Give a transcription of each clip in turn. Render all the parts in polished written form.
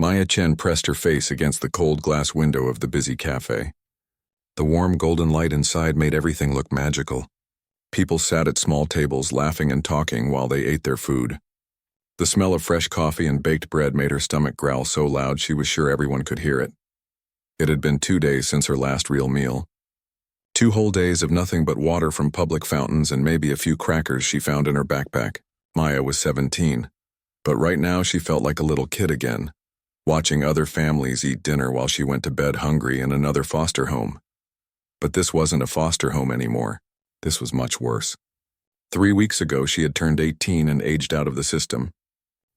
Maya Chen pressed her face against the cold glass window of the busy cafe. The warm golden light inside made everything look magical. People sat at small tables laughing and talking while they ate their food. The smell of fresh coffee and baked bread made her stomach growl so loud she was sure everyone could hear it. It had been 2 days since her last real meal. 2 whole days of nothing but water from public fountains and maybe a few crackers she found in her backpack. Maya was 17, but right now she felt like a little kid again, watching other families eat dinner while she went to bed hungry in another foster home. But this wasn't a foster home anymore. This was much worse. 3 weeks ago she had turned 18 and aged out of the system.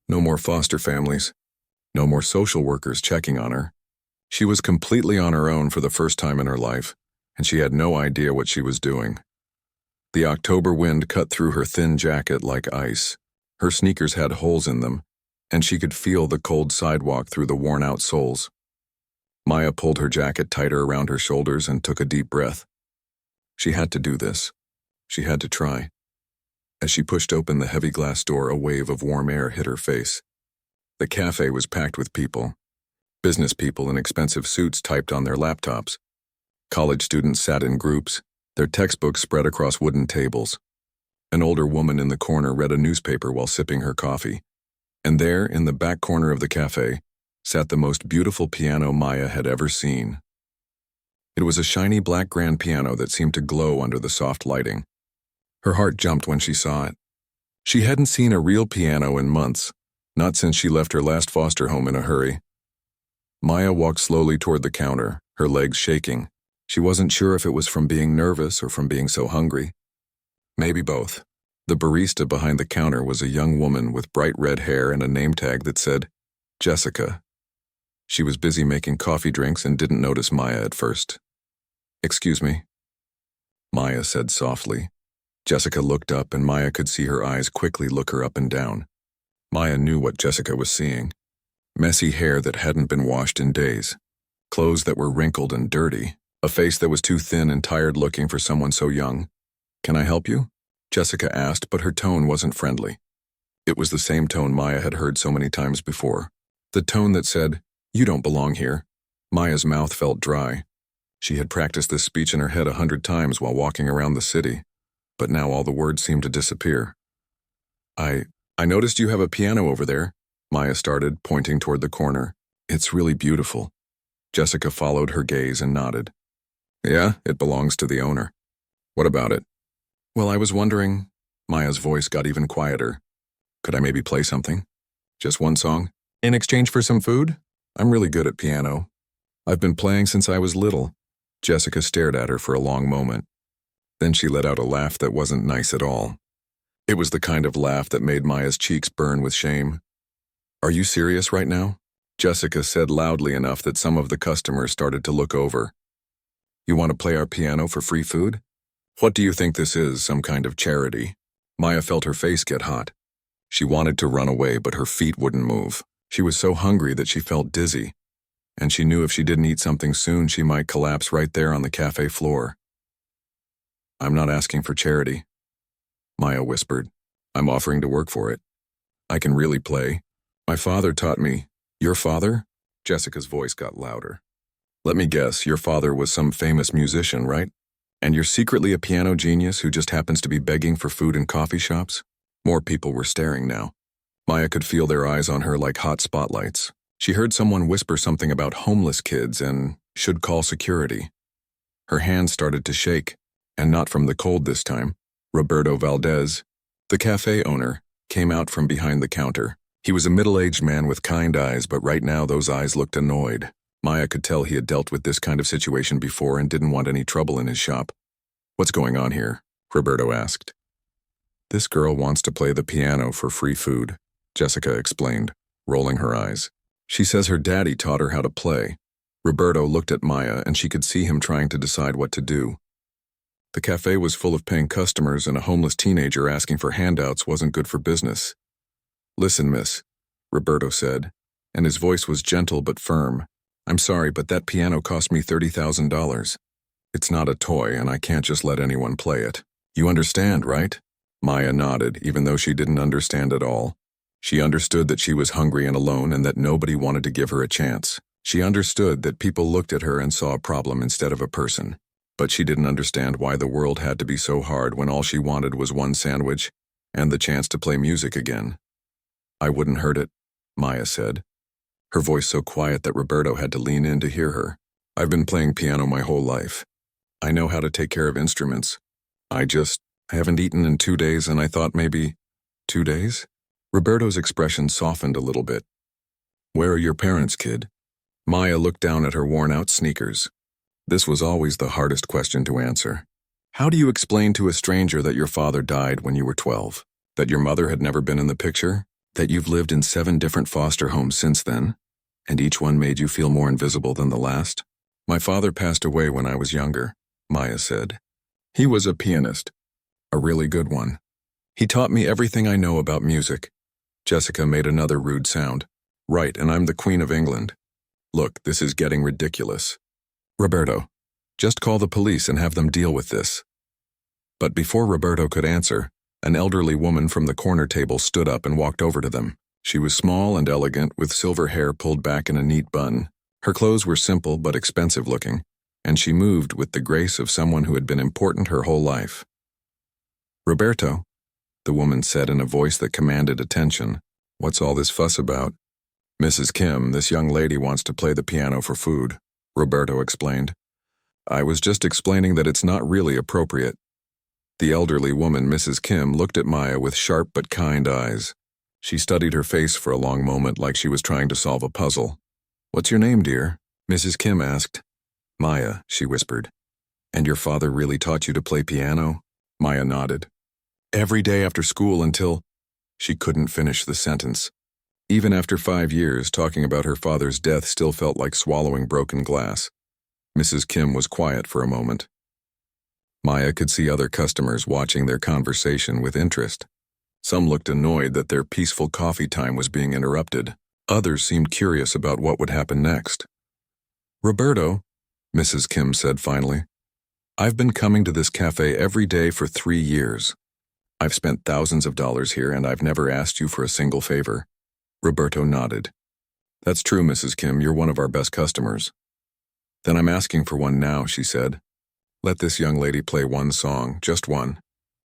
No more foster families. No more social workers checking on her. She was completely on her own for the first time in her life, and she had no idea what she was doing. The October wind cut through her thin jacket like ice. Her sneakers had holes in them, and she could feel the cold sidewalk through the worn-out soles. Maya pulled her jacket tighter around her shoulders and took a deep breath. She had to do this. She had to try. As she pushed open the heavy glass door, a wave of warm air hit her face. The cafe was packed with people. Business people in expensive suits typed on their laptops. College students sat in groups, their textbooks spread across wooden tables. An older woman in the corner read a newspaper while sipping her coffee. And there, in the back corner of the cafe, sat the most beautiful piano Maya had ever seen. It was a shiny black grand piano that seemed to glow under the soft lighting. Her heart jumped when she saw it. She hadn't seen a real piano in months, not since she left her last foster home in a hurry. Maya walked slowly toward the counter, her legs shaking. She wasn't sure if it was from being nervous or from being so hungry. Maybe both. The barista behind the counter was a young woman with bright red hair and a name tag that said, Jessica. She was busy making coffee drinks and didn't notice Maya at first. "Excuse me," Maya said softly. Jessica looked up and Maya could see her eyes quickly look her up and down. Maya knew what Jessica was seeing. Messy hair that hadn't been washed in days. Clothes that were wrinkled and dirty. A face that was too thin and tired looking for someone so young. "Can I help you?" Jessica asked, but her tone wasn't friendly. It was the same tone Maya had heard so many times before. The tone that said, "You don't belong here." Maya's mouth felt dry. She had practiced this speech in her head 100 times while walking around the city, but now all the words seemed to disappear. I noticed you have a piano over there," Maya started, pointing toward the corner. "It's really beautiful." Jessica followed her gaze and nodded. "Yeah, it belongs to the owner. What about it?" "Well, I was wondering," Maya's voice got even quieter. "Could I maybe play something? Just one song? In exchange for some food? I'm really good at piano. I've been playing since I was little." Jessica stared at her for a long moment. Then she let out a laugh that wasn't nice at all. It was the kind of laugh that made Maya's cheeks burn with shame. "Are you serious right now?" Jessica said loudly enough that some of the customers started to look over. "You want to play our piano for free food? What do you think this is, some kind of charity?" Maya felt her face get hot. She wanted to run away, but her feet wouldn't move. She was so hungry that she felt dizzy, and she knew if she didn't eat something soon, she might collapse right there on the cafe floor. "I'm not asking for charity," Maya whispered. "I'm offering to work for it. I can really play. My father taught me." "Your father?" Jessica's voice got louder. "Let me guess, your father was some famous musician, right? And you're secretly a piano genius who just happens to be begging for food in coffee shops?" More people were staring now. Maya could feel their eyes on her like hot spotlights. She heard someone whisper something about homeless kids and should call security. Her hands started to shake, and not from the cold this time. Roberto Valdez, the cafe owner, came out from behind the counter. He was a middle-aged man with kind eyes, but right now those eyes looked annoyed. Maya could tell he had dealt with this kind of situation before and didn't want any trouble in his shop. "What's going on here?" Roberto asked. "This girl wants to play the piano for free food," Jessica explained, rolling her eyes. "She says her daddy taught her how to play." Roberto looked at Maya and she could see him trying to decide what to do. The cafe was full of paying customers and a homeless teenager asking for handouts wasn't good for business. "Listen, miss," Roberto said, and his voice was gentle but firm. "I'm sorry, but that piano cost me $30,000. It's not a toy and I can't just let anyone play it. You understand, right?" Maya nodded, even though she didn't understand at all. She understood that she was hungry and alone and that nobody wanted to give her a chance. She understood that people looked at her and saw a problem instead of a person. But she didn't understand why the world had to be so hard when all she wanted was one sandwich and the chance to play music again. "I wouldn't hurt it," Maya said, her voice so quiet that Roberto had to lean in to hear her. "I've been playing piano my whole life. I know how to take care of instruments. I haven't eaten in 2 days and I thought maybe..." 2 days? Roberto's expression softened a little bit. "Where are your parents, kid?" Maya looked down at her worn-out sneakers. This was always the hardest question to answer. How do you explain to a stranger that your father died when you were 12? That your mother had never been in the picture? That you've lived in 7 different foster homes since then? And each one made you feel more invisible than the last? "My father passed away when I was younger," Maya said. "He was a pianist. A really good one. He taught me everything I know about music." Jessica made another rude sound. "Right, and I'm the Queen of England. Look, this is getting ridiculous. Roberto, just call the police and have them deal with this." But before Roberto could answer, an elderly woman from the corner table stood up and walked over to them. She was small and elegant, with silver hair pulled back in a neat bun. Her clothes were simple but expensive looking, and she moved with the grace of someone who had been important her whole life. "Roberto," the woman said in a voice that commanded attention, "what's all this fuss about?" "Mrs. Kim, this young lady wants to play the piano for food," Roberto explained. "I was just explaining that it's not really appropriate." The elderly woman, Mrs. Kim, looked at Maya with sharp but kind eyes. She studied her face for a long moment like she was trying to solve a puzzle. "What's your name, dear?" Mrs. Kim asked. "Maya," she whispered. "And your father really taught you to play piano?" Maya nodded. "Every day after school until..." She couldn't finish the sentence. Even after 5 years, talking about her father's death still felt like swallowing broken glass. Mrs. Kim was quiet for a moment. Maya could see other customers watching their conversation with interest. Some looked annoyed that their peaceful coffee time was being interrupted. Others seemed curious about what would happen next. "Roberto," Mrs. Kim said finally, "I've been coming to this cafe every day for 3 years. I've spent thousands of dollars here and I've never asked you for a single favor." Roberto nodded. "That's true, Mrs. Kim, you're one of our best customers." "Then I'm asking for one now," she said. "Let this young lady play one song, just one.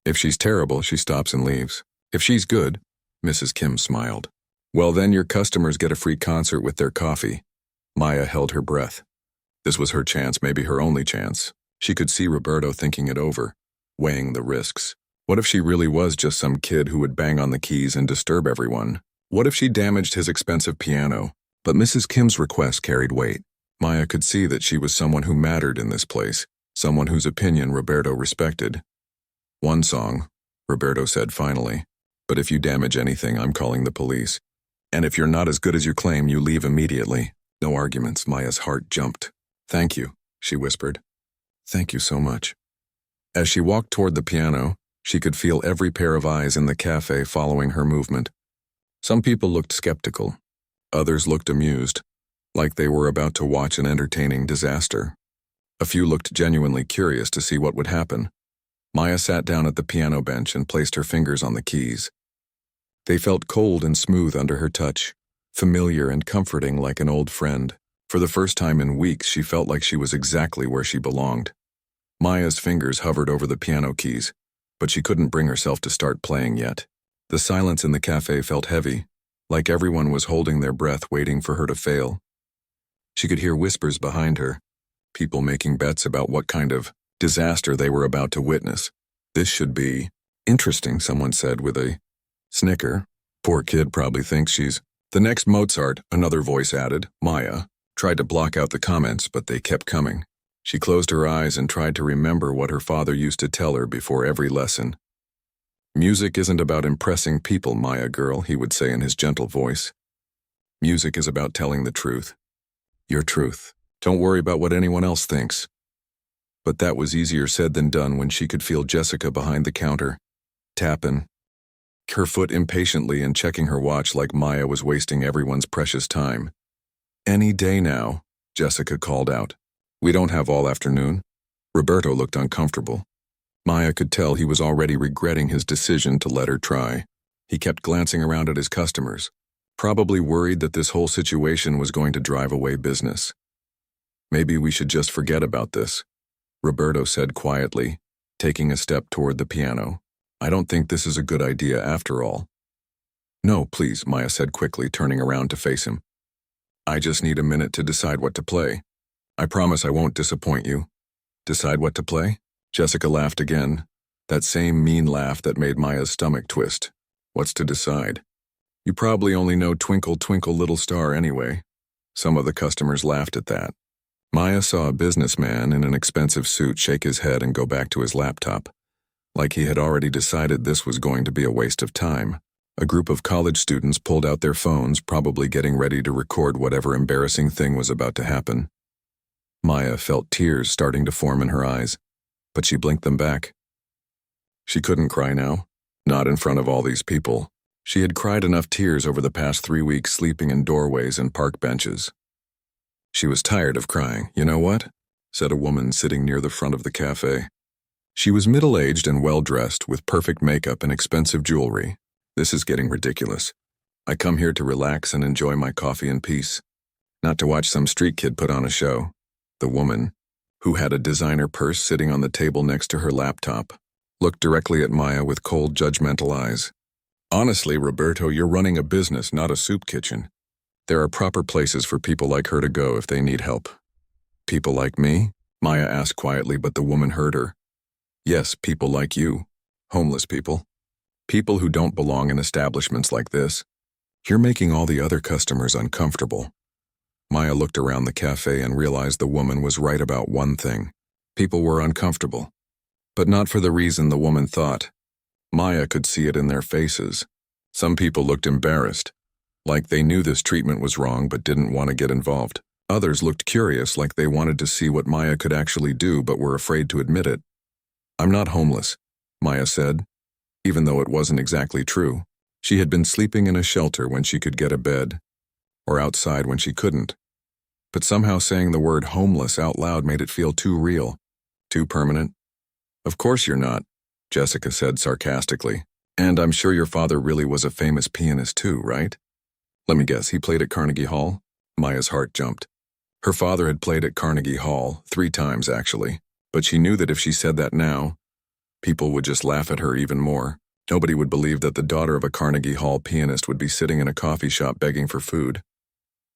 If she's terrible, she stops and leaves. If she's good..." Mrs. Kim smiled. "Well, then your customers get a free concert with their coffee." Maya held her breath. This was her chance, maybe her only chance. She could see Roberto thinking it over, weighing the risks. What if she really was just some kid who would bang on the keys and disturb everyone? What if she damaged his expensive piano? But Mrs. Kim's request carried weight. Maya could see that she was someone who mattered in this place, someone whose opinion Roberto respected. "One song," Roberto said finally. "But if you damage anything, I'm calling the police. And if you're not as good as you claim, you leave immediately." No arguments. Maya's heart jumped. "Thank you," she whispered. "Thank you so much." As she walked toward the piano, she could feel every pair of eyes in the cafe following her movement. Some people looked skeptical. Others looked amused, like they were about to watch an entertaining disaster. A few looked genuinely curious to see what would happen. Maya sat down at the piano bench and placed her fingers on the keys. They felt cold and smooth under her touch, familiar and comforting like an old friend. For the first time in weeks, she felt like she was exactly where she belonged. Maya's fingers hovered over the piano keys, but she couldn't bring herself to start playing yet. The silence in the cafe felt heavy, like everyone was holding their breath waiting for her to fail. She could hear whispers behind her, people making bets about what kind of disaster they were about to witness. "This should be interesting," someone said with a snicker. "Poor kid probably thinks she's the next Mozart," another voice added. Maya tried to block out the comments, but they kept coming. She closed her eyes and tried to remember what her father used to tell her before every lesson. "Music isn't about impressing people, Maya girl," he would say in his gentle voice. "Music is about telling the truth. Your truth. Don't worry about what anyone else thinks." But that was easier said than done when she could feel Jessica behind the counter, tapping her foot impatiently and checking her watch like Maya was wasting everyone's precious time. "Any day now," Jessica called out. "We don't have all afternoon." Roberto looked uncomfortable. Maya could tell he was already regretting his decision to let her try. He kept glancing around at his customers, probably worried that this whole situation was going to drive away business. Maybe we should just forget about this, Roberto said quietly, taking a step toward the piano. I don't think this is a good idea after all. No, please, Maya said quickly, turning around to face him. I just need a minute to decide what to play. I promise I won't disappoint you. Decide what to play? Jessica laughed again, that same mean laugh that made Maya's stomach twist. What's to decide? You probably only know Twinkle, Twinkle, Little Star anyway. Some of the customers laughed at that. Maya saw a businessman in an expensive suit shake his head and go back to his laptop, like he had already decided this was going to be a waste of time. A group of college students pulled out their phones, probably getting ready to record whatever embarrassing thing was about to happen. Maya felt tears starting to form in her eyes, but she blinked them back. She couldn't cry now, not in front of all these people. She had cried enough tears over the past 3 weeks sleeping in doorways and park benches. She was tired of crying. You know what? Said a woman sitting near the front of the cafe. She was middle-aged and well-dressed with perfect makeup and expensive jewelry. This is getting ridiculous. I come here to relax and enjoy my coffee in peace, not to watch some street kid put on a show. The woman, who had a designer purse sitting on the table next to her laptop, looked directly at Maya with cold, judgmental eyes. Honestly, Roberto, you're running a business, not a soup kitchen. There are proper places for people like her to go if they need help. People like me? Maya asked quietly, but the woman heard her. Yes, people like you. Homeless people. People who don't belong in establishments like this. You're making all the other customers uncomfortable. Maya looked around the cafe and realized the woman was right about one thing. People were uncomfortable. But not for the reason the woman thought. Maya could see it in their faces. Some people looked embarrassed, like they knew this treatment was wrong but didn't want to get involved. Others looked curious, like they wanted to see what Maya could actually do but were afraid to admit it. I'm not homeless, Maya said, even though it wasn't exactly true. She had been sleeping in a shelter when she could get a bed, or outside when she couldn't. But somehow saying the word homeless out loud made it feel too real, too permanent. Of course you're not, Jessica said sarcastically. And I'm sure your father really was a famous pianist too, right? Let me guess, he played at Carnegie Hall? Maya's heart jumped. Her father had played at Carnegie Hall 3 times actually, but she knew that if she said that now, people would just laugh at her even more. Nobody would believe that the daughter of a Carnegie Hall pianist would be sitting in a coffee shop begging for food.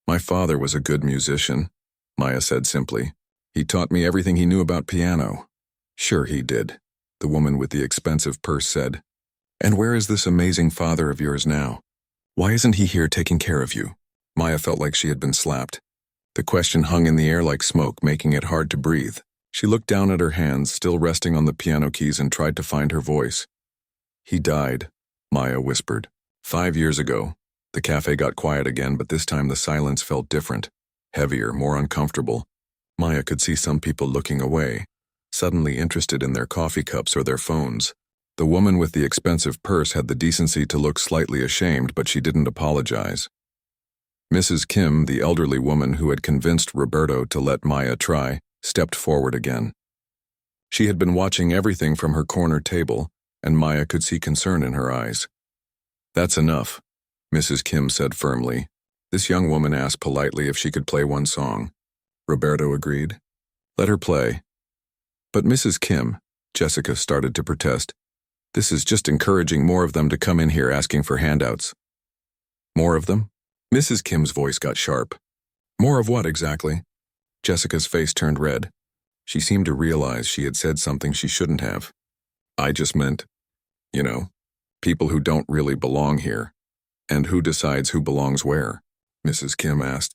My father was a good musician, Maya said simply. He taught me everything he knew about piano. Sure he did, the woman with the expensive purse said. And where is this amazing father of yours now? Why isn't he here taking care of you? Maya felt like she had been slapped. The question hung in the air like smoke, making it hard to breathe. She looked down at her hands, still resting on the piano keys, and tried to find her voice. He died, Maya whispered. 5 years ago. The cafe got quiet again, but this time the silence felt different, heavier, more uncomfortable. Maya could see some people looking away, suddenly interested in their coffee cups or their phones. The woman with the expensive purse had the decency to look slightly ashamed, but she didn't apologize. Mrs. Kim, the elderly woman who had convinced Roberto to let Maya try, stepped forward again. She had been watching everything from her corner table, and Maya could see concern in her eyes. That's enough, Mrs. Kim said firmly. This young woman asked politely if she could play one song. Roberto agreed. Let her play. But Mrs. Kim, Jessica started to protest. This is just encouraging more of them to come in here asking for handouts. More of them? Mrs. Kim's voice got sharp. More of what exactly? Jessica's face turned red. She seemed to realize she had said something she shouldn't have. I just meant, people who don't really belong here. And who decides who belongs where? Mrs. Kim asked.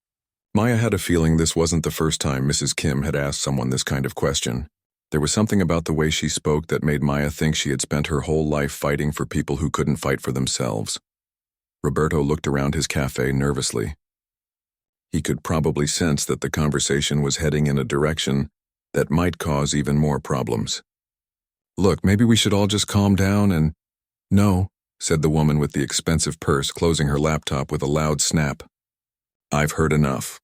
Maya had a feeling this wasn't the first time Mrs. Kim had asked someone this kind of question. There was something about the way she spoke that made Maya think she had spent her whole life fighting for people who couldn't fight for themselves. Roberto looked around his cafe nervously. He could probably sense that the conversation was heading in a direction that might cause even more problems. Look, maybe we should all just calm down and... No, said the woman with the expensive purse, closing her laptop with a loud snap. I've heard enough.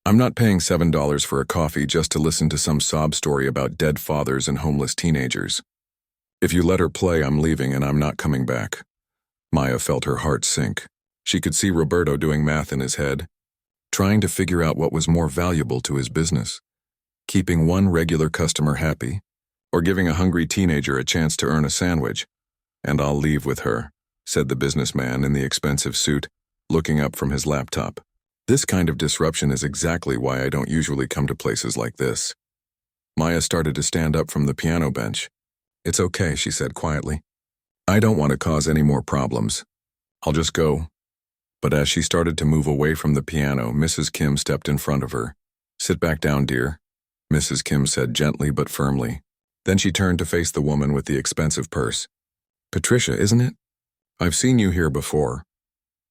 I'm not paying $7 for a coffee just to listen to some sob story about dead fathers and homeless teenagers. If you let her play, I'm leaving and I'm not coming back. Maya felt her heart sink. She could see Roberto doing math in his head, trying to figure out what was more valuable to his business, keeping one regular customer happy, or giving a hungry teenager a chance to earn a sandwich. "And I'll leave with her," said the businessman in the expensive suit, looking up from his laptop. "This kind of disruption is exactly why I don't usually come to places like this." Maya started to stand up from the piano bench. "It's okay," she said quietly. "I don't want to cause any more problems. I'll just go." But as she started to move away from the piano, Mrs. Kim stepped in front of her. "Sit back down, dear," Mrs. Kim said gently but firmly. Then she turned to face the woman with the expensive purse. "Patricia, isn't it? I've seen you here before."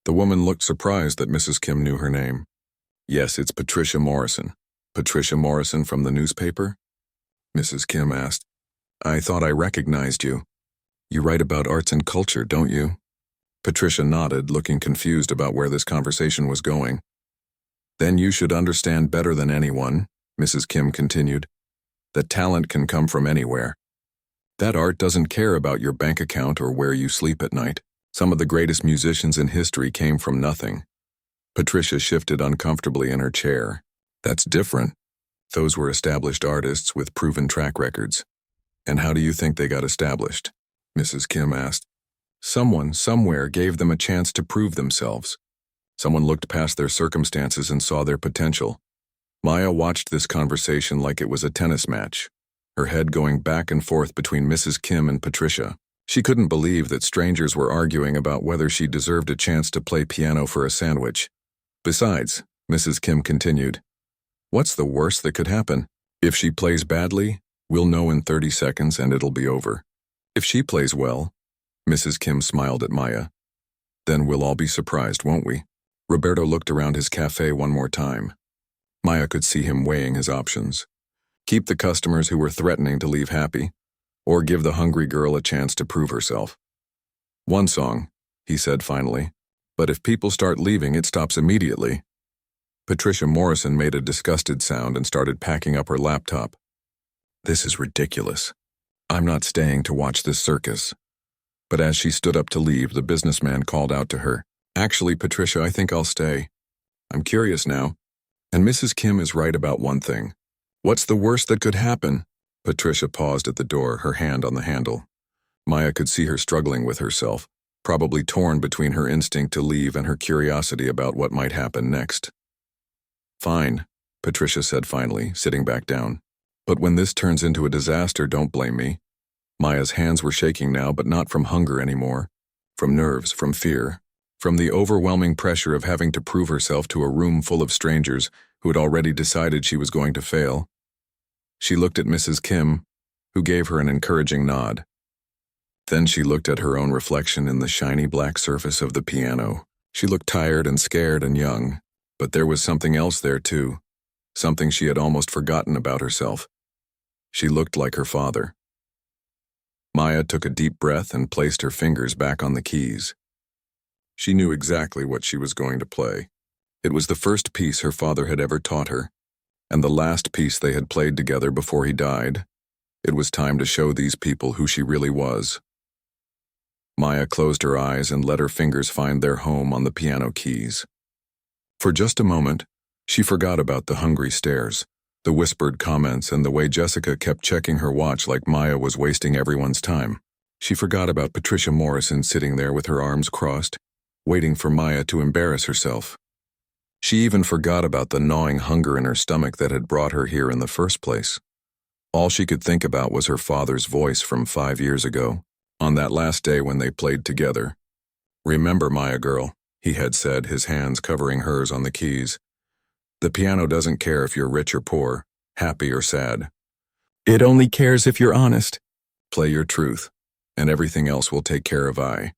The woman looked surprised that Mrs. Kim knew her name. "Yes, it's Patricia Morrison." "Patricia Morrison from the newspaper?" Mrs. Kim asked. "I thought I recognized you. You write about arts and culture, don't you?" Patricia nodded, looking confused about where this conversation was going. "Then you should understand better than anyone," Mrs. Kim continued, "that talent can come from anywhere. That art doesn't care about your bank account or where you sleep at night. Some of the greatest musicians in history came from nothing." Patricia shifted uncomfortably in her chair. "That's different. Those were established artists with proven track records." "And how do you think they got established?" Mrs. Kim asked. "Someone, somewhere, gave them a chance to prove themselves. Someone looked past their circumstances and saw their potential." Maya watched this conversation like it was a tennis match, her head going back and forth between Mrs. Kim and Patricia. She couldn't believe that strangers were arguing about whether she deserved a chance to play piano for a sandwich. "Besides," Mrs. Kim continued, "what's the worst that could happen? If she plays badly, we'll know in 30 seconds and it'll be over. If she plays well," Mrs. Kim smiled at Maya, "then we'll all be surprised, won't we?" Roberto looked around his cafe one more time. Maya could see him weighing his options. Keep the customers who were threatening to leave happy, or give the hungry girl a chance to prove herself. "One song," he said finally, "but if people start leaving, it stops immediately." Patricia Morrison made a disgusted sound and started packing up her laptop. "This is ridiculous. I'm not staying to watch this circus." But as she stood up to leave, the businessman called out to her, "Actually, Patricia, I think I'll stay. I'm curious now. And Mrs. Kim is right about one thing. What's the worst that could happen?" Patricia paused at the door, her hand on the handle. Maya could see her struggling with herself, probably torn between her instinct to leave and her curiosity about what might happen next. "Fine," Patricia said finally, sitting back down. "But when this turns into a disaster, don't blame me." Maya's hands were shaking now, but not from hunger anymore. From nerves, from fear, from the overwhelming pressure of having to prove herself to a room full of strangers who had already decided she was going to fail. She looked at Mrs. Kim, who gave her an encouraging nod. Then she looked at her own reflection in the shiny black surface of the piano. She looked tired and scared and young, but there was something else there too, something she had almost forgotten about herself. She looked like her father. Maya took a deep breath and placed her fingers back on the keys. She knew exactly what she was going to play. It was the first piece her father had ever taught her, and the last piece they had played together before he died. It was time to show these people who she really was. Maya closed her eyes and let her fingers find their home on the piano keys. For just a moment, she forgot about the hungry stares, the whispered comments, and the way Jessica kept checking her watch like Maya was wasting everyone's time. She forgot about Patricia Morrison sitting there with her arms crossed, waiting for Maya to embarrass herself. She even forgot about the gnawing hunger in her stomach that had brought her here in the first place. All she could think about was her father's voice from 5 years ago, on that last day when they played together. "Remember, Maya girl," he had said, his hands covering hers on the keys. "The piano doesn't care if you're rich or poor, happy or sad. It only cares if you're honest. Play your truth, and everything else will take care of I."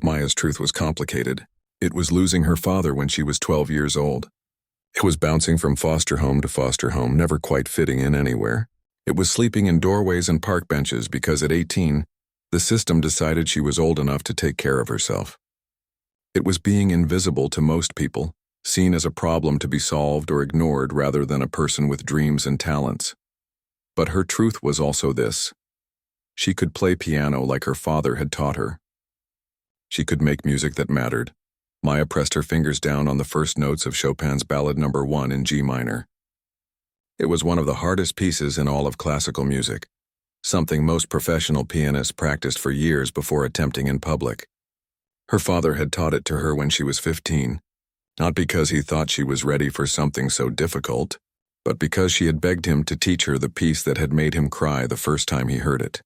Maya's truth was complicated. It was losing her father when she was 12 years old. It was bouncing from foster home to foster home, never quite fitting in anywhere. It was sleeping in doorways and park benches because at 18, the system decided she was old enough to take care of herself. It was being invisible to most people, seen as a problem to be solved or ignored rather than a person with dreams and talents. But her truth was also this: she could play piano like her father had taught her. She could make music that mattered. Maya pressed her fingers down on the first notes of Chopin's Ballad No. 1 in G minor. It was one of the hardest pieces in all of classical music, something most professional pianists practiced for years before attempting in public. Her father had taught it to her when she was 15, not because he thought she was ready for something so difficult, but because she had begged him to teach her the piece that had made him cry the first time he heard it.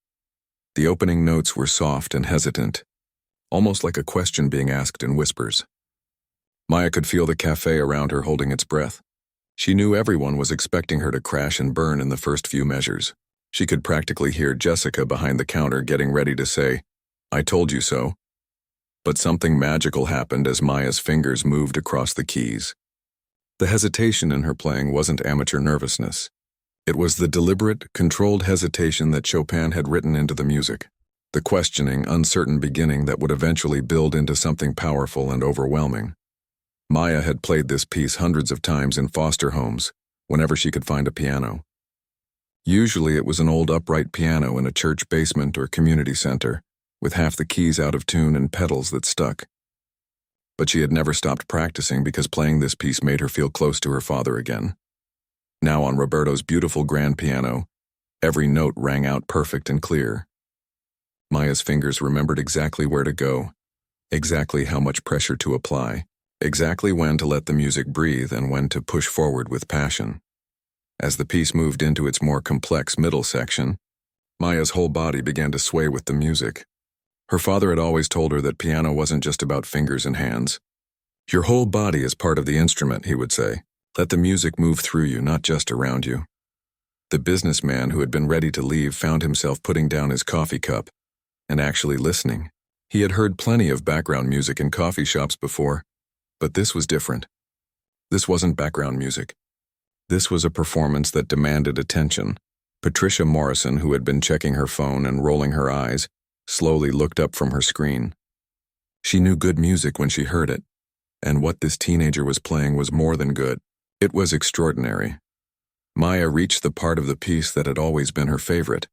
The opening notes were soft and hesitant, almost like a question being asked in whispers. Maya could feel the cafe around her holding its breath. She knew everyone was expecting her to crash and burn in the first few measures. She could practically hear Jessica behind the counter getting ready to say, "I told you so." But something magical happened as Maya's fingers moved across the keys. The hesitation in her playing wasn't amateur nervousness. It was the deliberate, controlled hesitation that Chopin had written into the music. The questioning, uncertain beginning that would eventually build into something powerful and overwhelming. Maya had played this piece hundreds of times in foster homes, whenever she could find a piano. Usually it was an old upright piano in a church basement or community center, with half the keys out of tune and pedals that stuck. But she had never stopped practicing because playing this piece made her feel close to her father again. Now on Roberto's beautiful grand piano, every note rang out perfect and clear. Maya's fingers remembered exactly where to go, exactly how much pressure to apply, exactly when to let the music breathe and when to push forward with passion. As the piece moved into its more complex middle section, Maya's whole body began to sway with the music. Her father had always told her that piano wasn't just about fingers and hands. "Your whole body is part of the instrument," he would say. "Let the music move through you, not just around you." The businessman who had been ready to leave found himself putting down his coffee cup and actually listening. He had heard plenty of background music in coffee shops before, but this was different. This wasn't background music. This was a performance that demanded attention. Patricia Morrison, who had been checking her phone and rolling her eyes, slowly looked up from her screen. She knew good music when she heard it, and what this teenager was playing was more than good. It was extraordinary. Maya reached the part of the piece that had always been her favorite,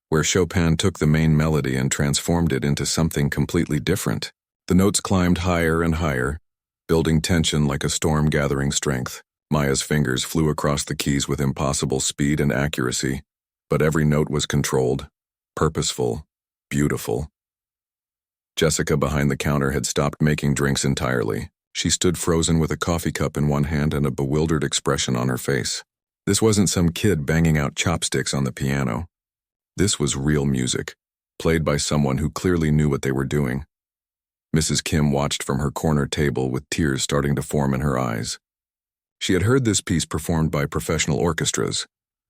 where Chopin took the main melody and transformed it into something completely different. The notes climbed higher and higher, building tension like a storm gathering strength. Maya's fingers flew across the keys with impossible speed and accuracy, but every note was controlled, purposeful, beautiful. Jessica behind the counter had stopped making drinks entirely. She stood frozen with a coffee cup in one hand and a bewildered expression on her face. This wasn't some kid banging out chopsticks on the piano. This was real music, played by someone who clearly knew what they were doing. Mrs. Kim watched from her corner table with tears starting to form in her eyes. She had heard this piece performed by professional orchestras,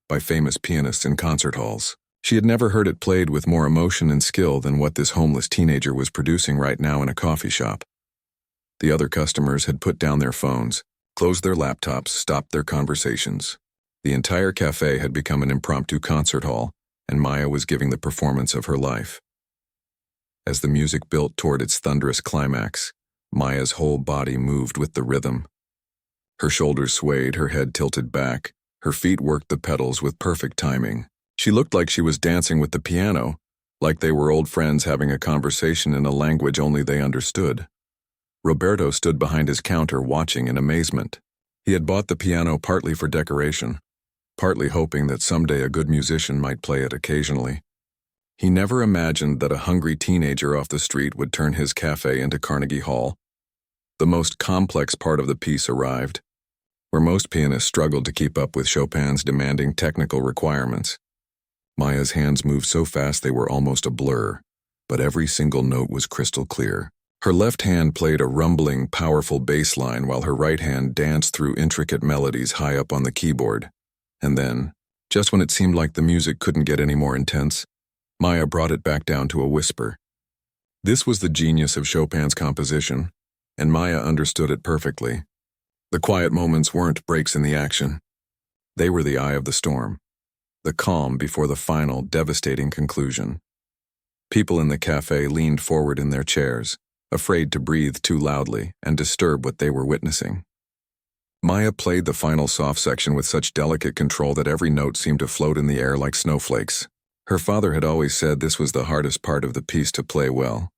by famous pianists in concert halls. She had never heard it played with more emotion and skill than what this homeless teenager was producing right now in a coffee shop. The other customers had put down their phones, closed their laptops, stopped their conversations. The entire cafe had become an impromptu concert hall, and Maya was giving the performance of her life. As the music built toward its thunderous climax, Maya's whole body moved with the rhythm. Her shoulders swayed, her head tilted back, her feet worked the pedals with perfect timing. She looked like she was dancing with the piano, like they were old friends having a conversation in a language only they understood. Roberto stood behind his counter watching in amazement. He had bought the piano partly for decoration, partly hoping that someday a good musician might play it occasionally. He never imagined that a hungry teenager off the street would turn his cafe into Carnegie Hall. The most complex part of the piece arrived, where most pianists struggled to keep up with Chopin's demanding technical requirements. Maya's hands moved so fast they were almost a blur, but every single note was crystal clear. Her left hand played a rumbling, powerful bass line while her right hand danced through intricate melodies high up on the keyboard. And then, just when it seemed like the music couldn't get any more intense, Maya brought it back down to a whisper. This was the genius of Chopin's composition, and Maya understood it perfectly. The quiet moments weren't breaks in the action. They were the eye of the storm, the calm before the final, devastating conclusion. People in the cafe leaned forward in their chairs, afraid to breathe too loudly and disturb what they were witnessing. Maya played the final soft section with such delicate control that every note seemed to float in the air like snowflakes. Her father had always said this was the hardest part of the piece to play well.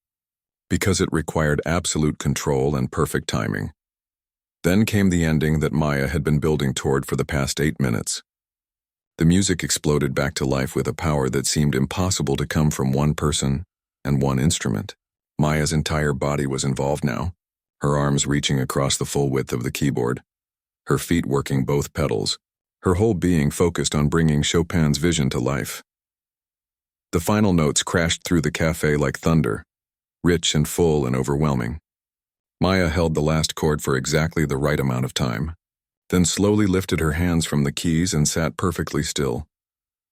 because it required absolute control and perfect timing. Then came the ending that Maya had been building toward for the past 8 minutes. The music exploded back to life with a power that seemed impossible to come from one person and one instrument. Maya's entire body was involved now, her arms reaching across the full width of the keyboard, her feet working both pedals, her whole being focused on bringing Chopin's vision to life. The final notes crashed through the cafe like thunder, rich and full and overwhelming. Maya held the last chord for exactly the right amount of time, then slowly lifted her hands from the keys and sat perfectly still.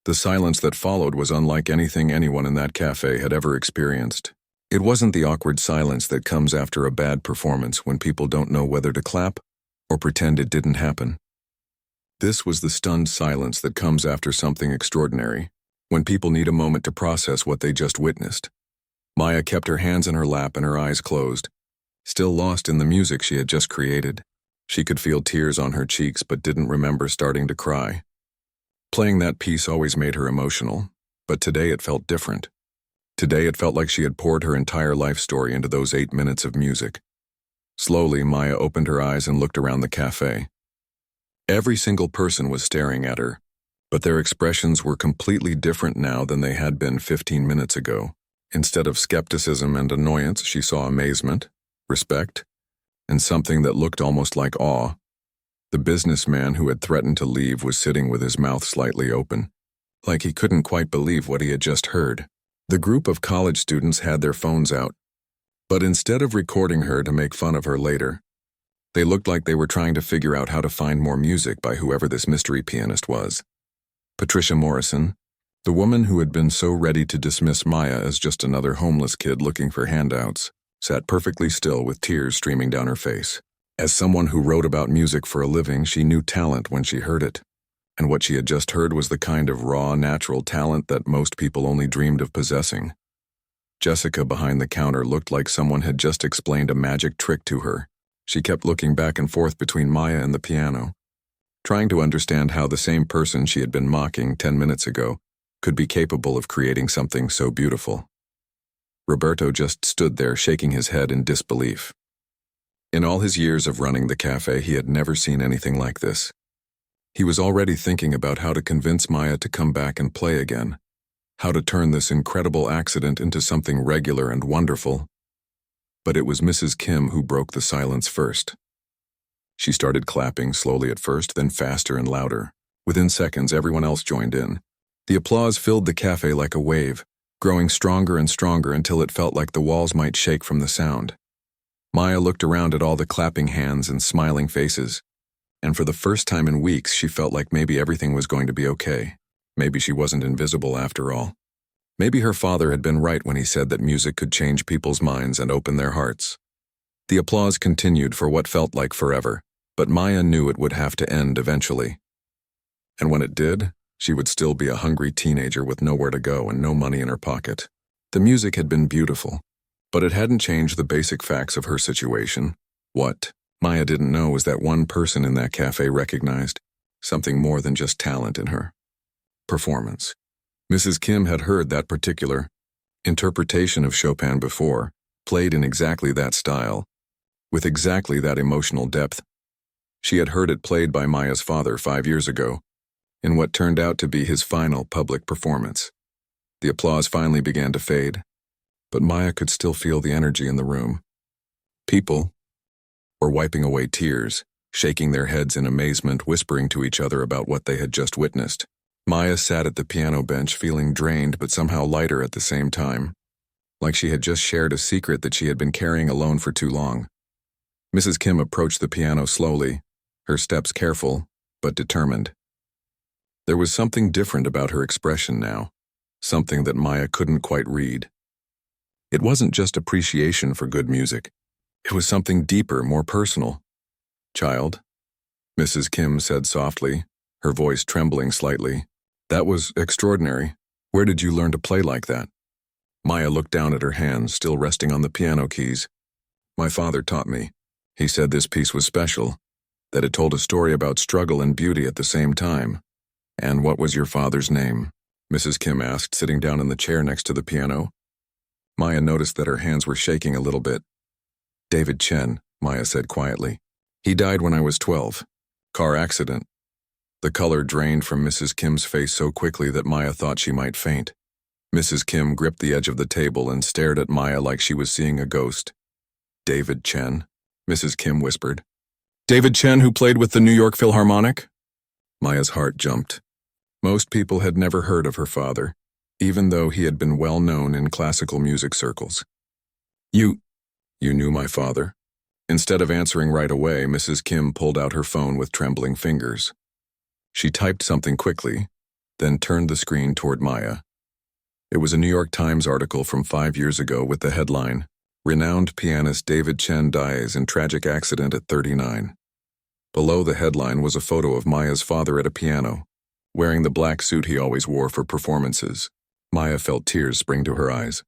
The silence that followed was unlike anything anyone in that cafe had ever experienced. It wasn't the awkward silence that comes after a bad performance when people don't know whether to clap or pretend it didn't happen. This was the stunned silence that comes after something extraordinary, when people need a moment to process what they just witnessed. Maya kept her hands in her lap and her eyes closed, still lost in the music she had just created. She could feel tears on her cheeks but didn't remember starting to cry. Playing that piece always made her emotional, but today it felt different. Today it felt like she had poured her entire life story into those 8 minutes of music. Slowly, Maya opened her eyes and looked around the cafe. Every single person was staring at her, but their expressions were completely different now than they had been 15 minutes ago. Instead of skepticism and annoyance, she saw amazement, respect, and something that looked almost like awe. The businessman who had threatened to leave was sitting with his mouth slightly open, like he couldn't quite believe what he had just heard. The group of college students had their phones out, but instead of recording her to make fun of her later, they looked like they were trying to figure out how to find more music by whoever this mystery pianist was. Patricia Morrison, the woman who had been so ready to dismiss Maya as just another homeless kid looking for handouts, sat perfectly still with tears streaming down her face. As someone who wrote about music for a living, she knew talent when she heard it. And what she had just heard was the kind of raw, natural talent that most people only dreamed of possessing. Jessica behind the counter looked like someone had just explained a magic trick to her. She kept looking back and forth between Maya and the piano, trying to understand how the same person she had been mocking 10 minutes ago could be capable of creating something so beautiful. Roberto just stood there shaking his head in disbelief. In all his years of running the cafe, he had never seen anything like this. He was already thinking about how to convince Maya to come back and play again, how to turn this incredible accident into something regular and wonderful. But it was Mrs. Kim who broke the silence first. She started clapping, slowly at first, then faster and louder. Within seconds, everyone else joined in. The applause filled the cafe like a wave, growing stronger and stronger until it felt like the walls might shake from the sound. Maya looked around at all the clapping hands and smiling faces, and for the first time in weeks she felt like maybe everything was going to be okay. Maybe she wasn't invisible after all. Maybe her father had been right when he said that music could change people's minds and open their hearts. The applause continued for what felt like forever, but Maya knew it would have to end eventually. And when it did, she would still be a hungry teenager with nowhere to go and no money in her pocket. The music had been beautiful, but it hadn't changed the basic facts of her situation. What Maya didn't know was that one person in that cafe recognized something more than just talent in her. Performance. Mrs. Kim had heard that particular interpretation of Chopin before, played in exactly that style, with exactly that emotional depth. She had heard it played by Maya's father 5 years ago, in what turned out to be his final public performance. The applause finally began to fade, but Maya could still feel the energy in the room. People were wiping away tears, shaking their heads in amazement, whispering to each other about what they had just witnessed. Maya sat at the piano bench feeling drained but somehow lighter at the same time, like she had just shared a secret that she had been carrying alone for too long. Mrs. Kim approached the piano slowly, her steps careful but determined. There was something different about her expression now, something that Maya couldn't quite read. It wasn't just appreciation for good music. It was something deeper, more personal. "Child," Mrs. Kim said softly, her voice trembling slightly. "That was extraordinary. Where did you learn to play like that?" Maya looked down at her hands, still resting on the piano keys. "My father taught me. He said this piece was special, that it told a story about struggle and beauty at the same time." "And what was your father's name?" Mrs. Kim asked, sitting down in the chair next to the piano. Maya noticed that her hands were shaking a little bit. David Chen, Maya said quietly. He died when I was 12. Car accident. The color drained from Mrs. Kim's face so quickly that Maya thought she might faint. Mrs. Kim gripped the edge of the table and stared at Maya like she was seeing a ghost. David Chen, Mrs. Kim whispered. David Chen, who played with the New York Philharmonic? Maya's heart jumped. Most people had never heard of her father, even though he had been well known in classical music circles. You knew my father? Instead of answering right away, Mrs. Kim pulled out her phone with trembling fingers. She typed something quickly, then turned the screen toward Maya. It was a New York Times article from 5 years ago with the headline, Renowned Pianist David Chen Dies in Tragic Accident at 39. Below the headline was a photo of Maya's father at a piano, wearing the black suit he always wore for performances. Maya felt tears spring to her eyes.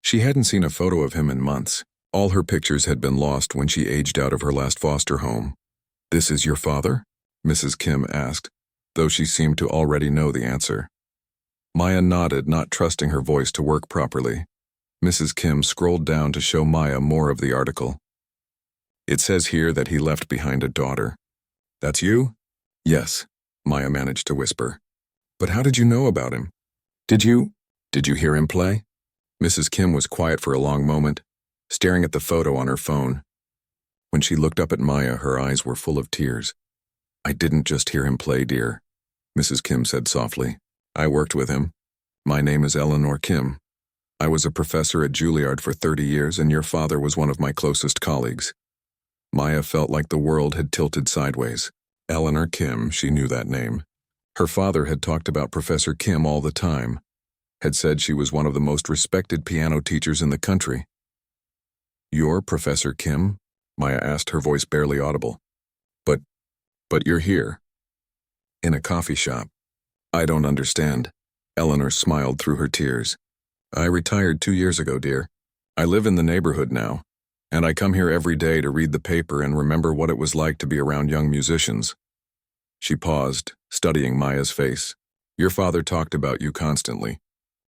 She hadn't seen a photo of him in months. All her pictures had been lost when she aged out of her last foster home. This is your father? Mrs. Kim asked, though she seemed to already know the answer. Maya nodded, not trusting her voice to work properly. Mrs. Kim scrolled down to show Maya more of the article. It says here that he left behind a daughter. That's you? Yes, Maya managed to whisper. But how did you know about him? Did you hear him play? Mrs. Kim was quiet for a long moment, staring at the photo on her phone. When she looked up at Maya, her eyes were full of tears. I didn't just hear him play, dear, Mrs. Kim said softly. I worked with him. My name is Eleanor Kim. I was a professor at Juilliard for 30 years, and your father was one of my closest colleagues. Maya felt like the world had tilted sideways. Eleanor Kim, she knew that name. Her father had talked about Professor Kim all the time, had said she was one of the most respected piano teachers in the country. You're Professor Kim? Maya asked, her voice barely audible. But you're here. In a coffee shop. I don't understand. Eleanor smiled through her tears. I retired 2 years ago, dear. I live in the neighborhood now, and I come here every day to read the paper and remember what it was like to be around young musicians. She paused, studying Maya's face. Your father talked about you constantly.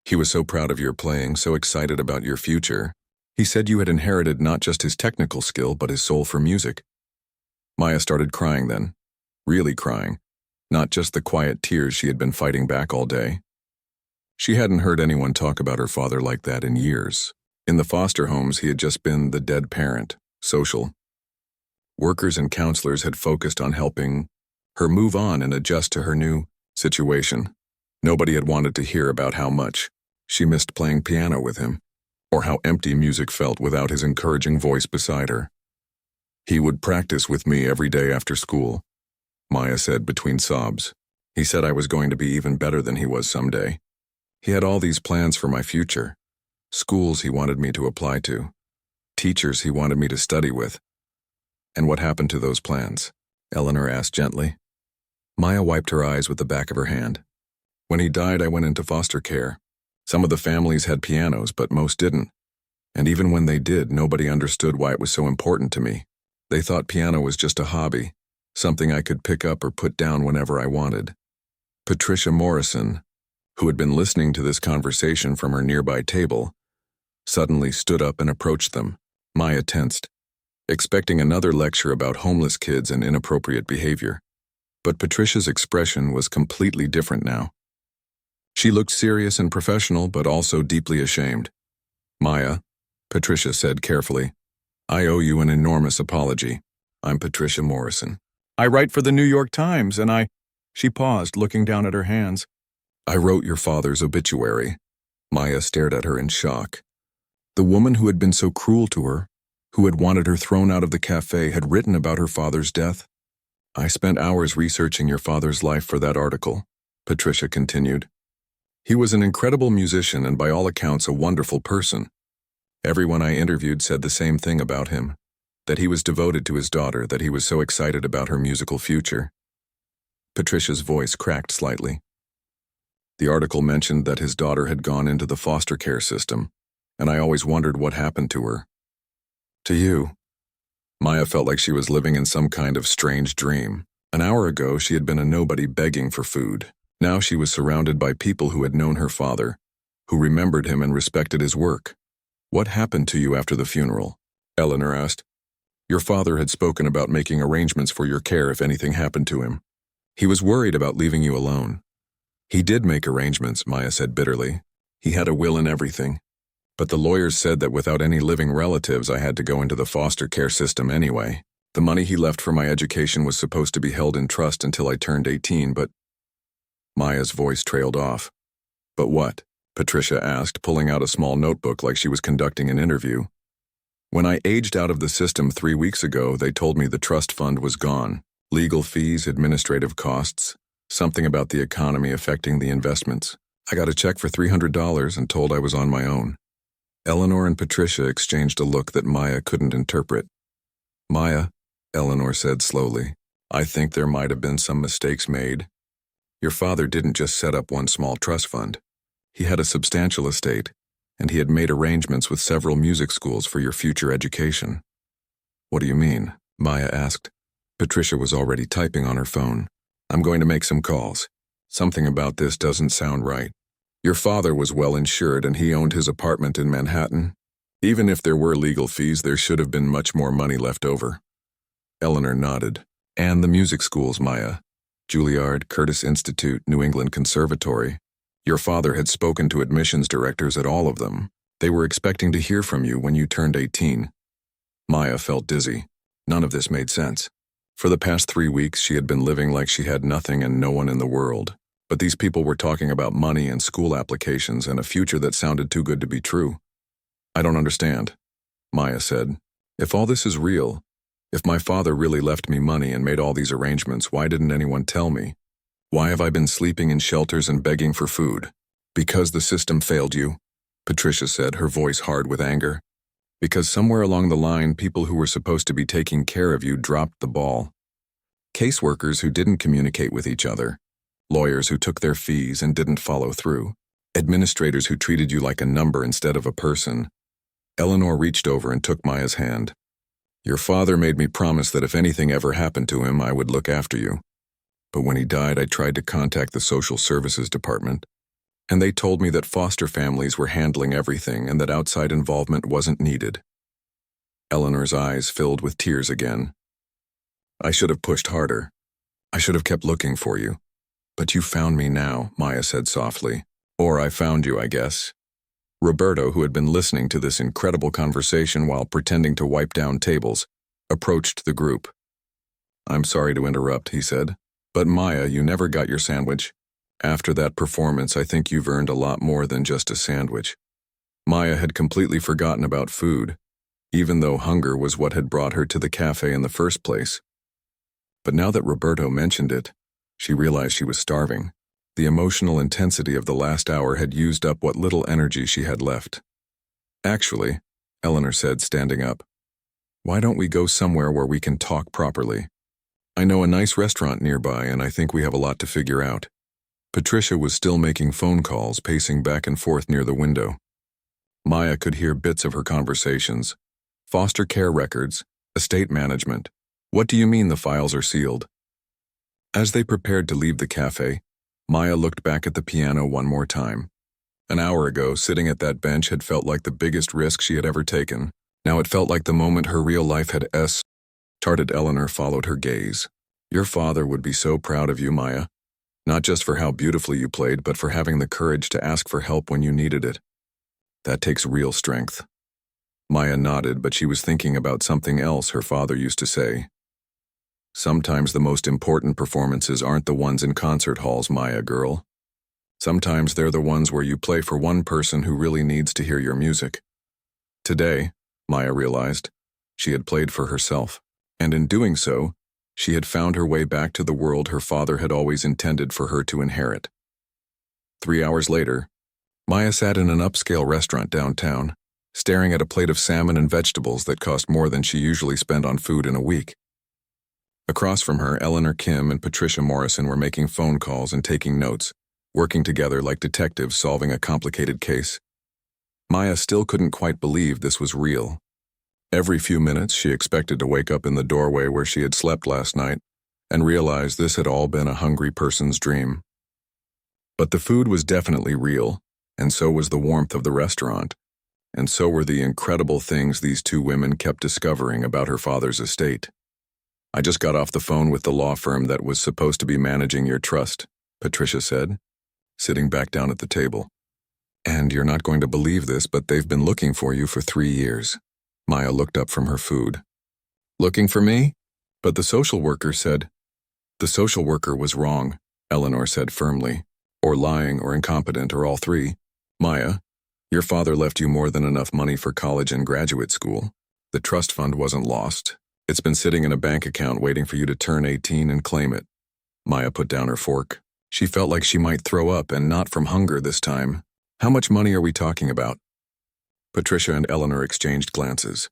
He was so proud of your playing, so excited about your future. He said you had inherited not just his technical skill, but his soul for music. Maya started crying then. Really crying. Not just the quiet tears she had been fighting back all day. She hadn't heard anyone talk about her father like that in years. In the foster homes, he had just been the dead parent, social. Workers and counselors had focused on helping her move on and adjust to her new situation. Nobody had wanted to hear about how much she missed playing piano with him, or how empty music felt without his encouraging voice beside her. He would practice with me every day after school, Maya said between sobs. He said I was going to be even better than he was someday. He had all these plans for my future. Schools he wanted me to apply to. Teachers he wanted me to study with. And what happened to those plans? Eleanor asked gently. Maya wiped her eyes with the back of her hand. When he died, I went into foster care. Some of the families had pianos, but most didn't. And even when they did, nobody understood why it was so important to me. They thought piano was just a hobby, something I could pick up or put down whenever I wanted. Patricia Morrison, who had been listening to this conversation from her nearby table, suddenly stood up and approached them. Maya tensed, expecting another lecture about homeless kids and inappropriate behavior. But Patricia's expression was completely different now. She looked serious and professional, but also deeply ashamed. Maya, Patricia said carefully, I owe you an enormous apology. I'm Patricia Morrison. I write for the New York Times, and She paused, looking down at her hands. I wrote your father's obituary. Maya stared at her in shock. The woman who had been so cruel to her, who had wanted her thrown out of the cafe, had written about her father's death. I spent hours researching your father's life for that article, Patricia continued. He was an incredible musician and by all accounts a wonderful person. Everyone I interviewed said the same thing about him, that he was devoted to his daughter, that he was so excited about her musical future. Patricia's voice cracked slightly. The article mentioned that his daughter had gone into the foster care system, and I always wondered what happened to her. To you. Maya felt like she was living in some kind of strange dream. An hour ago, she had been a nobody begging for food. Now she was surrounded by people who had known her father, who remembered him and respected his work. What happened to you after the funeral? Eleanor asked. Your father had spoken about making arrangements for your care if anything happened to him. He was worried about leaving you alone. He did make arrangements, Maya said bitterly. He had a will and everything. But the lawyers said that without any living relatives, I had to go into the foster care system anyway. The money he left for my education was supposed to be held in trust until I turned 18, but... Maya's voice trailed off. But what? Patricia asked, pulling out a small notebook like she was conducting an interview. When I aged out of the system 3 weeks ago, they told me the trust fund was gone. Legal fees, administrative costs, something about the economy affecting the investments. I got a check for $300 and told I was on my own. Eleanor and Patricia exchanged a look that Maya couldn't interpret. Maya, Eleanor said slowly, I think there might have been some mistakes made. Your father didn't just set up one small trust fund. He had a substantial estate, and he had made arrangements with several music schools for your future education. What do you mean? Maya asked. Patricia was already typing on her phone. I'm going to make some calls. Something about this doesn't sound right. Your father was well insured and he owned his apartment in Manhattan. Even if there were legal fees, there should have been much more money left over. Eleanor nodded. And the music schools, Maya. Juilliard, Curtis Institute, New England Conservatory. Your father had spoken to admissions directors at all of them. They were expecting to hear from you when you turned 18. Maya felt dizzy. None of this made sense. For the past 3 weeks, she had been living like she had nothing and no one in the world. But these people were talking about money and school applications and a future that sounded too good to be true. I don't understand, Maya said. If all this is real, if my father really left me money and made all these arrangements, why didn't anyone tell me? Why have I been sleeping in shelters and begging for food? Because the system failed you, Patricia said, her voice hard with anger. Because somewhere along the line, people who were supposed to be taking care of you dropped the ball. Caseworkers who didn't communicate with each other. Lawyers who took their fees and didn't follow through. Administrators who treated you like a number instead of a person. Eleanor reached over and took Maya's hand. Your father made me promise that if anything ever happened to him, I would look after you. But when he died, I tried to contact the social services department, and they told me that foster families were handling everything and that outside involvement wasn't needed. Eleanor's eyes filled with tears again. I should have pushed harder. I should have kept looking for you. But you found me now, Maya said softly. Or I found you, I guess. Roberto, who had been listening to this incredible conversation while pretending to wipe down tables, approached the group. I'm sorry to interrupt, he said. But Maya, you never got your sandwich. After that performance, I think you've earned a lot more than just a sandwich. Maya had completely forgotten about food, even though hunger was what had brought her to the cafe in the first place. But now that Roberto mentioned it, she realized she was starving. The emotional intensity of the last hour had used up what little energy she had left. Actually, Eleanor said, standing up, why don't we go somewhere where we can talk properly? I know a nice restaurant nearby, and I think we have a lot to figure out. Patricia was still making phone calls, pacing back and forth near the window. Maya could hear bits of her conversations. Foster care records, estate management. What do you mean the files are sealed? As they prepared to leave the cafe, Maya looked back at the piano one more time. An hour ago, sitting at that bench had felt like the biggest risk she had ever taken. Now it felt like the moment her real life had started. Eleanor followed her gaze. Your father would be so proud of you, Maya. Not just for how beautifully you played, but for having the courage to ask for help when you needed it. That takes real strength. Maya nodded, but she was thinking about something else her father used to say. Sometimes the most important performances aren't the ones in concert halls, Maya girl. Sometimes they're the ones where you play for one person who really needs to hear your music. Today, Maya realized, she had played for herself, and in doing so, she had found her way back to the world her father had always intended for her to inherit. 3 hours later, Maya sat in an upscale restaurant downtown, staring at a plate of salmon and vegetables that cost more than she usually spent on food in a week. Across from her, Eleanor Kim and Patricia Morrison were making phone calls and taking notes, working together like detectives solving a complicated case. Maya still couldn't quite believe this was real. Every few minutes, she expected to wake up in the doorway where she had slept last night and realize this had all been a hungry person's dream. But the food was definitely real, and so was the warmth of the restaurant. and so were the incredible things these two women kept discovering about her father's estate. "I just got off the phone with the law firm that was supposed to be managing your trust," Patricia said, sitting back down at the table. "And you're not going to believe this, but they've been looking for you for 3 years." Maya looked up from her food. "Looking for me?" But the social worker said. "The social worker was wrong," Eleanor said firmly. "Or lying or incompetent or all three. Maya, your father left you more than enough money for college and graduate school. The trust fund wasn't lost. It's been sitting in a bank account waiting for you to turn 18 and claim it." Maya put down her fork. She felt like she might throw up, and not from hunger this time. "How much money are we talking about?" Patricia and Eleanor exchanged glances.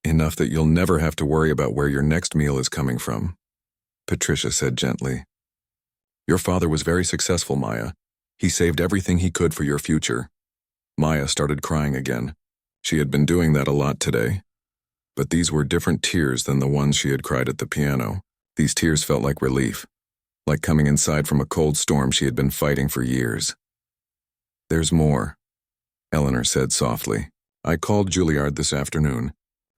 "Enough that you'll never have to worry about where your next meal is coming from," Patricia said gently. "Your father was very successful, Maya. He saved everything he could for your future." Maya started crying again. She had been doing that a lot today. But these were different tears than the ones she had cried at the piano. These tears felt like relief, like coming inside from a cold storm she had been fighting for years. "There's more," Eleanor said softly. "I called Juilliard this afternoon.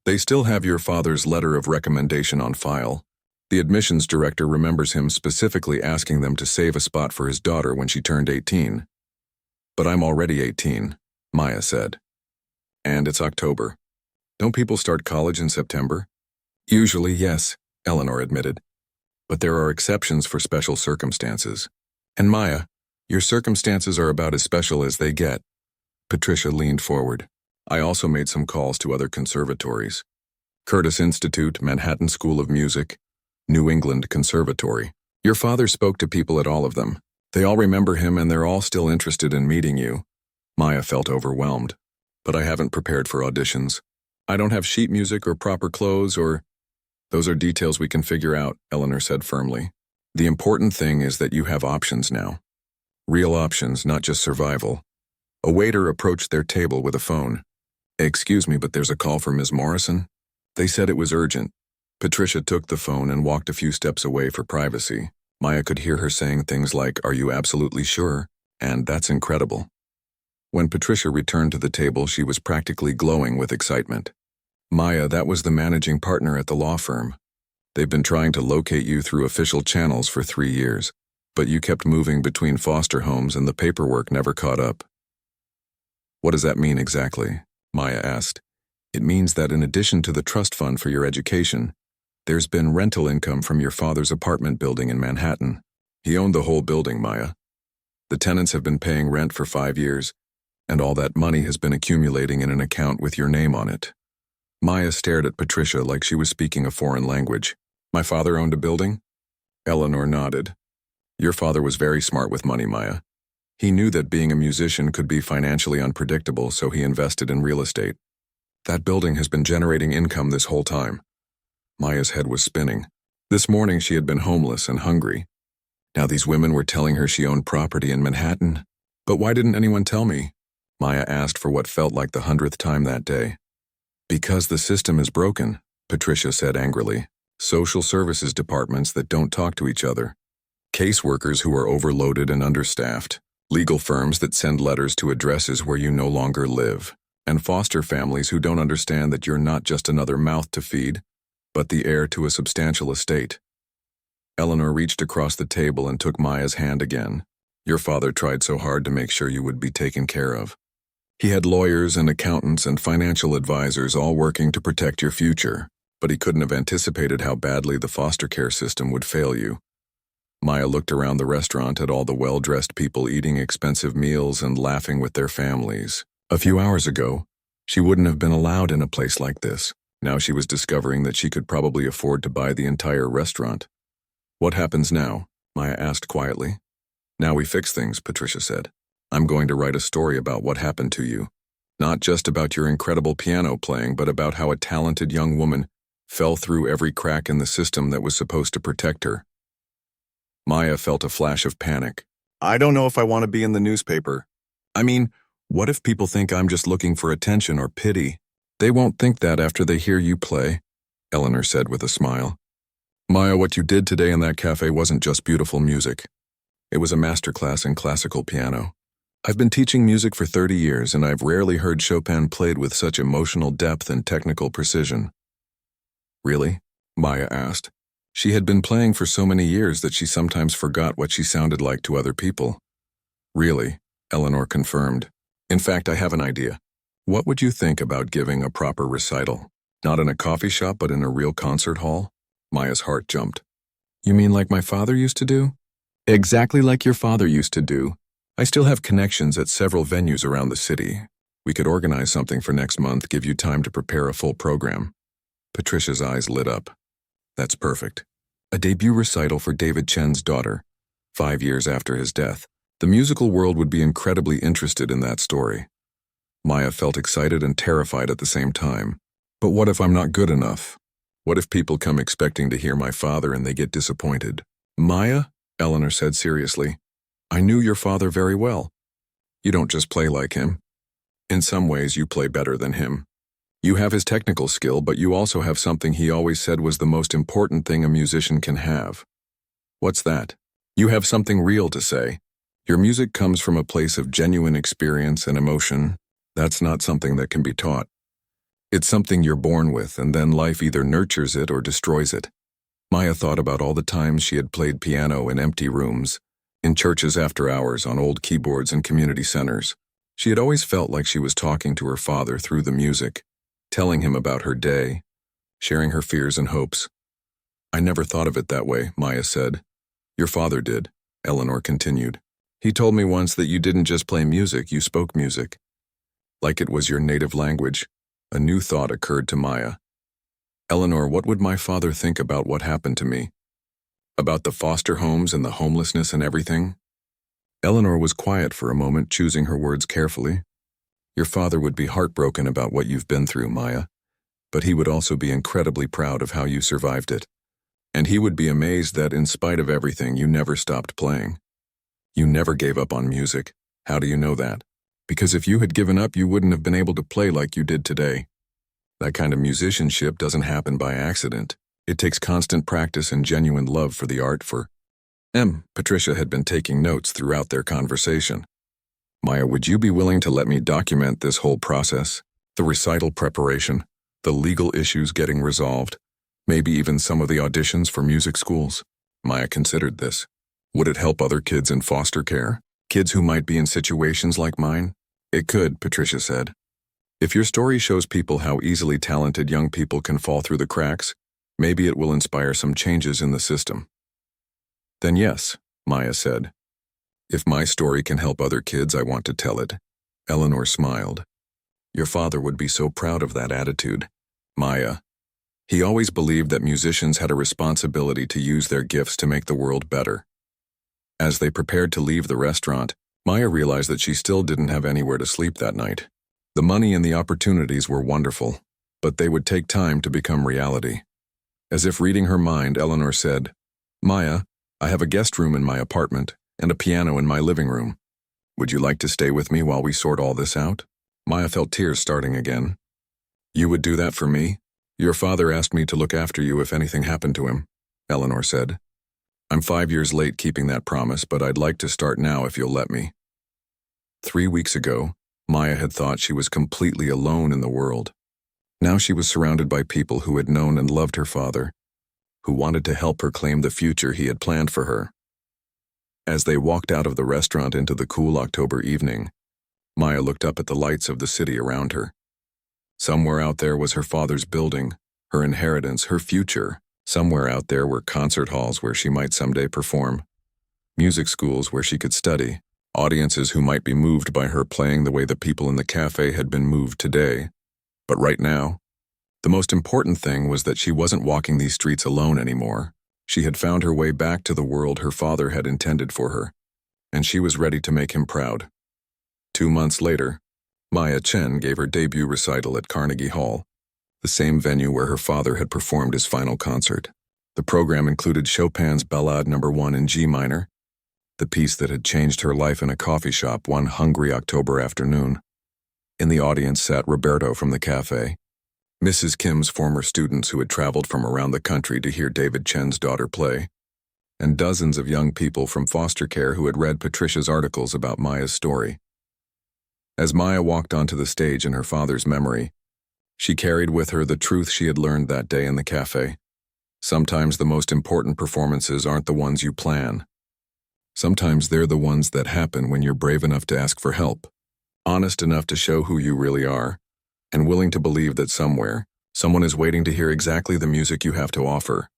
They still have your father's letter of recommendation on file. The admissions director remembers him specifically asking them to save a spot for his daughter when she turned 18. "But I'm already 18, Maya said. "And it's October. Don't people start college in September?" "Usually, yes," Eleanor admitted. "But there are exceptions for special circumstances. And Maya, your circumstances are about as special as they get." Patricia leaned forward. "I also made some calls to other conservatories. Curtis Institute, Manhattan School of Music, New England Conservatory. Your father spoke to people at all of them. They all remember him and they're all still interested in meeting you." Maya felt overwhelmed. "But I haven't prepared for auditions. I don't have sheet music or proper clothes or—" "Those are details we can figure out," Eleanor said firmly. "The important thing is that you have options now. Real options, not just survival." A waiter approached their table with a phone. "Excuse me, but there's a call for Ms. Morrison." They said it was urgent. Patricia took the phone and walked a few steps away for privacy. Maya could hear her saying things like, "Are you absolutely sure?" and "That's incredible." When Patricia returned to the table, she was practically glowing with excitement. "Maya, that was the managing partner at the law firm. They've been trying to locate you through official channels for 3 years, but you kept moving between foster homes and the paperwork never caught up." "What does that mean exactly?" Maya asked. "It means that in addition to the trust fund for your education, there's been rental income from your father's apartment building in Manhattan. He owned the whole building, Maya. The tenants have been paying rent for 5 years, and all that money has been accumulating in an account with your name on it." Maya stared at Patricia like she was speaking a foreign language. "My father owned a building?" Eleanor nodded. "Your father was very smart with money, Maya. He knew that being a musician could be financially unpredictable, so he invested in real estate. That building has been generating income this whole time." Maya's head was spinning. This morning she had been homeless and hungry. Now these women were telling her she owned property in Manhattan. "But why didn't anyone tell me?" Maya asked for what felt like the 100th time that day. "Because the system is broken," Patricia said angrily. "Social services departments that don't talk to each other. Caseworkers who are overloaded and understaffed. Legal firms that send letters to addresses where you no longer live. And foster families who don't understand that you're not just another mouth to feed, but the heir to a substantial estate." Eleanor reached across the table and took Maya's hand again. "Your father tried so hard to make sure you would be taken care of. He had lawyers and accountants and financial advisors all working to protect your future, but he couldn't have anticipated how badly the foster care system would fail you." Maya looked around the restaurant at all the well-dressed people eating expensive meals and laughing with their families. A few hours ago, she wouldn't have been allowed in a place like this. Now she was discovering that she could probably afford to buy the entire restaurant. "What happens now?" Maya asked quietly. "Now we fix things," Patricia said. "I'm going to write a story about what happened to you. Not just about your incredible piano playing, but about how a talented young woman fell through every crack in the system that was supposed to protect her." Maya felt a flash of panic. "I don't know if I want to be in the newspaper. I mean, what if people think I'm just looking for attention or pity?" "They won't think that after they hear you play," Eleanor said with a smile. "Maya, what you did today in that cafe wasn't just beautiful music. It was a masterclass in classical piano. I've been teaching music for 30 years, and I've rarely heard Chopin played with such emotional depth and technical precision. Really? Maya asked. She had been playing for so many years that she sometimes forgot what she sounded like to other people. Really, Eleanor confirmed. In fact, I have an idea. What would you think about giving a proper recital? Not in a coffee shop, but in a real concert hall? Maya's heart jumped. You mean like my father used to do? Exactly like your father used to do. I still have connections at several venues around the city. We could organize something for next month, give you time to prepare a full program. Patricia's eyes lit up. That's perfect. A debut recital for David Chen's daughter, 5 years after his death. The musical world would be incredibly interested in that story. Maya felt excited and terrified at the same time. But what if I'm not good enough? What if people come expecting to hear my father and they get disappointed? Maya, Eleanor said seriously, I knew your father very well. You don't just play like him. In some ways, you play better than him. You have his technical skill, but you also have something he always said was the most important thing a musician can have. What's that? You have something real to say. Your music comes from a place of genuine experience and emotion. That's not something that can be taught. It's something you're born with, and then life either nurtures it or destroys it. Maya thought about all the times she had played piano in empty rooms, in churches after hours, on old keyboards in community centers. She had always felt like she was talking to her father through the music, telling him about her day, sharing her fears and hopes. I never thought of it that way, Maya said. Your father did, Eleanor continued. He told me once that you didn't just play music, you spoke music. Like it was your native language. A new thought occurred to Maya. Eleanor, what would my father think about what happened to me? About the foster homes and the homelessness and everything? Eleanor was quiet for a moment, choosing her words carefully. Your father would be heartbroken about what you've been through, Maya, but he would also be incredibly proud of how you survived it. And he would be amazed that, in spite of everything, you never stopped playing. You never gave up on music. How do you know that? Because if you had given up, you wouldn't have been able to play like you did today. That kind of musicianship doesn't happen by accident. It takes constant practice and genuine love for the art. Patricia had been taking notes throughout their conversation. Maya, would you be willing to let me document this whole process? The recital preparation, the legal issues getting resolved, maybe even some of the auditions for music schools? Maya considered this. Would it help other kids in foster care? Kids who might be in situations like mine? It could, Patricia said. If your story shows people how easily talented young people can fall through the cracks, maybe it will inspire some changes in the system. Then yes, Maya said. If my story can help other kids, I want to tell it. Eleanor smiled. Your father would be so proud of that attitude. Maya. He always believed that musicians had a responsibility to use their gifts to make the world better. As they prepared to leave the restaurant, Maya realized that she still didn't have anywhere to sleep that night. The money and the opportunities were wonderful, but they would take time to become reality. As if reading her mind, Eleanor said, Maya, I have a guest room in my apartment and a piano in my living room. Would you like to stay with me while we sort all this out? Maya felt tears starting again. You would do that for me? Your father asked me to look after you if anything happened to him, Eleanor said. I'm 5 years late keeping that promise, but I'd like to start now if you'll let me. 3 weeks ago, Maya had thought she was completely alone in the world. Now she was surrounded by people who had known and loved her father, who wanted to help her claim the future he had planned for her. As they walked out of the restaurant into the cool October evening, Maya looked up at the lights of the city around her. Somewhere out there was her father's building, her inheritance, her future. Somewhere out there were concert halls where she might someday perform, music schools where she could study, audiences who might be moved by her playing the way the people in the cafe had been moved today. But right now, the most important thing was that she wasn't walking these streets alone anymore. She had found her way back to the world her father had intended for her, and she was ready to make him proud. 2 months later, Maya Chen gave her debut recital at Carnegie Hall, the same venue where her father had performed his final concert. The program included Chopin's Ballade No. 1 in G minor, the piece that had changed her life in a coffee shop one hungry October afternoon. In the audience sat Roberto from the cafe, Mrs. Kim's former students who had traveled from around the country to hear David Chen's daughter play, and dozens of young people from foster care who had read Patricia's articles about Maya's story. As Maya walked onto the stage in her father's memory, she carried with her the truth she had learned that day in the cafe. Sometimes the most important performances aren't the ones you plan. Sometimes they're the ones that happen when you're brave enough to ask for help, honest enough to show who you really are, and willing to believe that somewhere, someone is waiting to hear exactly the music you have to offer.